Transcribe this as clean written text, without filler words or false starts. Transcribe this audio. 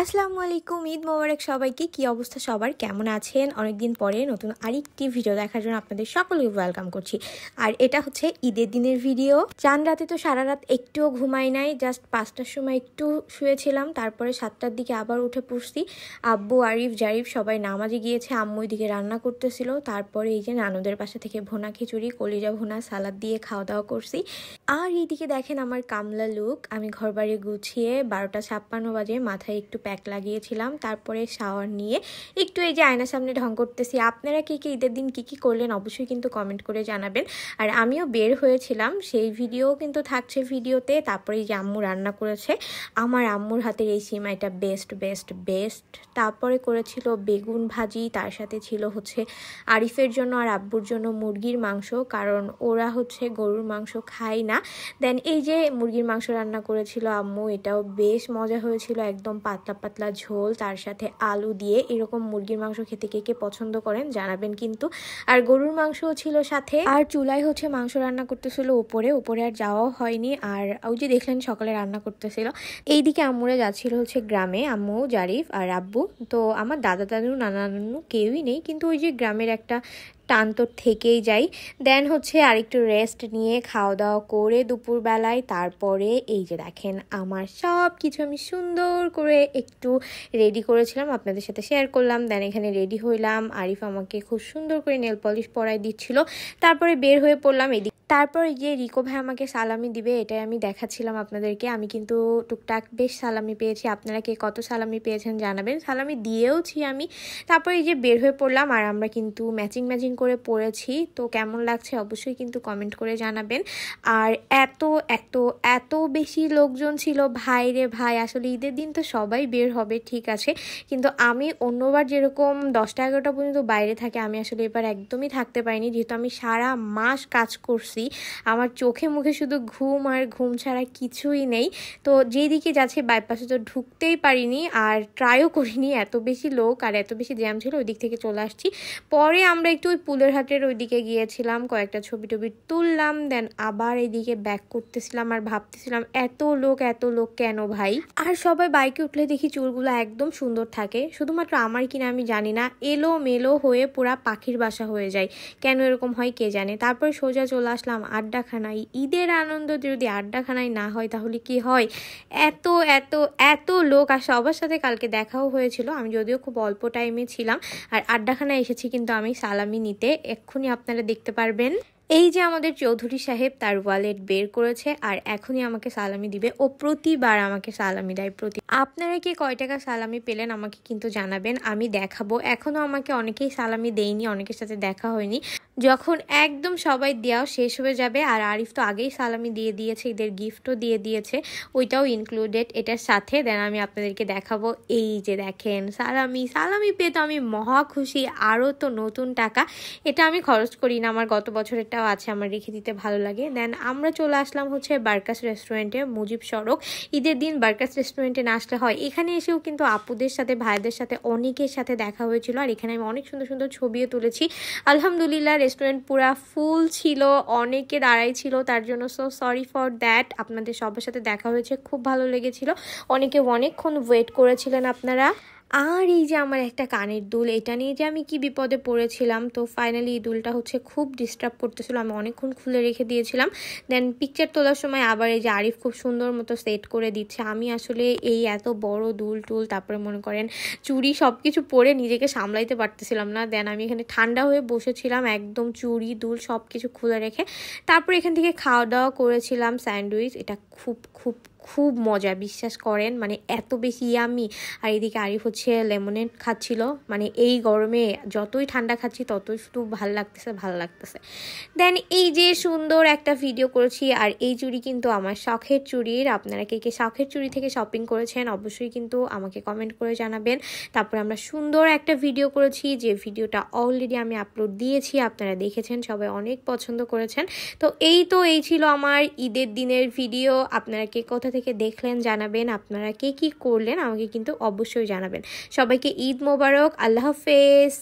আসসালামু আলাইকুম, ঈদ মোবারক সবাইকে। কি অবস্থা সবার, কেমন আছেন? অনেকদিন পরে নতুন আরেকটি ভিডিও দেখার জন্য আপনাদের সকলকে ওয়েলকাম করছি। আর এটা হচ্ছে ঈদের দিনের ভিডিও। চান রাতে তো সারা রাত একটুও ঘুমাই নাই, জাস্ট 5টার সময় একটু শুয়েছিলাম, তারপরে 7টার দিকে আবার উঠে পড়ছি। আব্বু, আরিফ, জারিফ সবাই নামাজে গিয়েছে, আম্মু এদিকে রান্না করতেছিল। তারপরে এই যে নানুদের পাশে থেকে ভুনা খিচুড়ি, কলিজা ভুনা, সালাদ দিয়ে খাওয়া দাওয়া করছি। আর এইদিকে দেখেন আমার কামলা লুক। আমি ঘর বাড়ি গুছিয়ে 12টা 56 বাজে মাথায় একটু প্যাক লাগিয়েছিলাম, তারপরে শাওয়ার নিয়ে একটু এই যে আয়নার সামনে ঢং করতেছি। আপনারা কি ঈদের দিন কি করলেন অবশ্যই কিন্তু কমেন্ট করে জানাবেন। আর আমিও বের হয়েছিলাম, সেই ভিডিও কিন্তু থাকছে ভিডিওতে। তারপরে এই যে আম্মু রান্না করেছে, আমার আম্মুর হাতের এই সিমাইটা বেস্ট বেস্ট বেস্ট। তারপরে করেছিল বেগুন ভাজি, তার সাথে ছিল হচ্ছে আরিফের জন্য আর আব্বুর জন্য মুরগির মাংস, কারণ ওরা হচ্ছে গরুর মাংস খায় না। দেন এই যে মুরগির মাংস রান্না করেছিল আম্মু, এটাও বেশ মজা হয়েছিল, একদম পাতলা পাতলা ঝোল, তার সাথে আলু দিয়ে। এরকম মুরগির মাংস খেতে কে কে পছন্দ করেন জানাবেন কিন্তু। আর গরুর মাংসও ছিল সাথে। আর চুলায় হচ্ছে মাংস রান্না করতেছিল উপরে আর যাওয়াও হয়নি। আর ওই যে দেখলেন সকালে রান্না করতেছিল। এইদিকে আম্মুরা যাচ্ছিল হচ্ছে গ্রামে, আম্মু, জারিফ আর আব্বু। তো আমার দাদা দাদু নানা নানু কেউই নেই, কিন্তু ওই যে গ্রামের একটা টান তো থেকেই যাই। দেন হচ্ছে আরেকটু রেস্ট নিয়ে খাওয়া দাওয়া করে দুপুরবেলায় তারপরে এই যে দেখেন আমার সব কিছু আমি সুন্দর করে একটু রেডি করেছিলাম, আপনাদের সাথে শেয়ার করলাম। দেন এখানে রেডি হইলাম, আরিফ আমাকে খুব সুন্দর করে নেল পলিশ পরাই দিচ্ছিল। তারপরে বের হয়ে পড়লাম এদিকে। তারপর যে রিকো ভাই আমাকে সালামি দিবে, এটাই আমি দেখাচ্ছিলাম আপনাদেরকে। আমি কিন্তু টুকটাক বেশ সালামি পেয়েছি, আপনারা কে কত সালামি পেয়েছেন জানাবেন। সালামি দিয়েওছি আমি। তারপর এই যে বের হয়ে পড়লাম, আর আমরা কিন্তু ম্যাচিং করে পড়েছি। তো কেমন লাগছে অবশ্যই কিন্তু কমেন্ট করে জানাবেন। আর এত এত এত বেশি লোকজন ছিল, ভাই রে ভাই। আসলে ঈদের দিন তো সবাই বের হবে ঠিক আছে, কিন্তু আমি অন্যবার যেরকম 10টা 11টা পর্যন্ত বাইরে থাকি, আমি আসলে এবার একদমই থাকতে পারিনি, যেহেতু আমি সারা মাস কাজ করছি। আমার চোখে মুখে শুধু ঘুম আর ঘুম ছাড়া কিছুই নেই। তো যেদিকে যাচ্ছে বাইপাসে তো ঢুকতেই পারিনি, আর ট্রাইও করিনি, এত বেশি লোক আর এত বেশি জ্যাম ছিল। ওই দিক থেকে চলে আসছি। পরে আমরা একটু ওই পুলের হাটের ওইদিকে গিয়েছিলাম, কয়েকটা ছবি টবি তুললাম। দেন আবার এইদিকে ব্যাক করতেছিলাম আর ভাবতেছিলাম এত লোক কেন ভাই। আর সবাই বাইকে উঠলে দেখি চুলগুলো একদম সুন্দর থাকে, শুধুমাত্র আমার কিনা আমি জানি না, এলো মেলো হয়ে পুরা পাখির বাসা হয়ে যায়। কেন এরকম হয় কে জানে। তারপর সোজা চলে আসলাম আড্ডাখানায়। ঈদের আনন্দ যদি আড্ডাখানায় না হয় তাহলে কি হয়। এত এত এত লোক, আর সবার সাথে কালকে দেখাও হয়েছিল। আমি যদিও খুব অল্প টাইমে ছিলাম। আর আড্ডাখানায় এসেছি কিন্তু আমি সালামি নিতে, এক্ষুনি আপনারা দেখতে পারবেন। এই যে আমাদের চৌধুরী সাহেব তার ওয়ালেট বের করেছে, আর এখনই আমাকে সালামি দিবে। ও প্রতিবার আমাকে সালামি দেয়। আপনারা কি কয় টাকা সালামি পেলেন আমাকে কিন্তু জানাবেন, আমি দেখাবো। এখনো আমাকে অনেকেই সালামি দেয়নি, অনেকের সাথে দেখা হয়নি। যখন একদম সবাই দেওয়া শেষ হয়ে যাবে, আর আরিফ তো আগেই সালামি দিয়ে দিয়েছে, এদের গিফটও দিয়ে দিয়েছে, ওইটাও ইনক্লুডেড এটার সাথে। দেন আমি আপনাদেরকে দেখাবো। এই যে দেখেন সালামি পেয়ে তো আমি মহা খুশি। আরও তো নতুন টাকা, এটা আমি খরচ করি না, আমার গত বছরেরটাও আছে, আমার রেখে দিতে ভালো লাগে। দেন আমরা চলে আসলাম হচ্ছে বার্কাস রেস্টুরেন্টে, মুজিব সড়ক। ঈদের দিন বার্কাস রেস্টুরেন্টে না আসলে হয়। এখানে এসেও কিন্তু আপুদের সাথে, ভাইদের সাথে, অনেকের সাথে দেখা হয়েছিল। আর এখানে আমি অনেক সুন্দর সুন্দর ছবিও তুলেছি। আলহামদুলিল্লাহ রেস্টুরেন্ট পুরা ফুল ছিল, অনেকে দাঁড়াই ছিল, তার জন্য সো সরি ফর দ্যাট। আপনাদের সবার সাথে দেখা হয়েছে, খুব ভালো লেগেছিল। অনেকে অনেকক্ষণ ওয়েট করেছিলেন আপনারা। আর এই যে আমার একটা কানের দুল, এটা নিয়ে যে আমি কি বিপদে পড়েছিলাম। তো ফাইনালি এই দুলটা হচ্ছে খুব ডিস্টার্ব করতেছিল, আমি অনেকক্ষণ খুলে রেখে দিয়েছিলাম। দেন পিকচার তোলার সময় আবার এই যে আরিফ খুব সুন্দর মতো সেট করে দিচ্ছে। আমি আসলে এই এত বড় দুল টুল, তারপরে মনে করেন চুড়ি, সব কিছু পরে নিজেকে সামলাইতে পারতেছিলাম না। দেন আমি এখানে ঠান্ডা হয়ে বসেছিলাম, একদম চুড়ি দুল সব কিছু খুলে রেখে। তারপর এখান থেকে খাওয়া দাওয়া করেছিলাম স্যান্ডউইচ। এটা খুব খুব খুব মজা, বিশ্বাস করেন, মানে এত বেশি ইয়ামি। আর এদিকে আরিফ হচ্ছে লেমনেড খাচ্ছিল। মানে এই গরমে যতই ঠান্ডা খাচ্ছি ততই শুধু ভাল লাগতেছে। দেন এই যে সুন্দর একটা ভিডিও করেছি। আর এই চুড়ি কিন্তু আমার শখের চুড়ির। আপনারা কে কে শখের চুড়ি থেকে শপিং করেছেন অবশ্যই কিন্তু আমাকে কমেন্ট করে জানাবেন। তারপরে আমরা সুন্দর একটা ভিডিও করেছি, যে ভিডিওটা অলরেডি আমি আপলোড দিয়েছি, আপনারা দেখেছেন, সবাই অনেক পছন্দ করেছেন। তো এই ছিল আমার ঈদের দিনের ভিডিও। আপনারা কে কোথা থেকে দেখলেন জানাবেন, আপনারা কে কি করলেন আমাকে কিন্তু অবশ্যই জানাবেন। সবাইকে ঈদ মোবারক, আল্লাহ হাফেজ।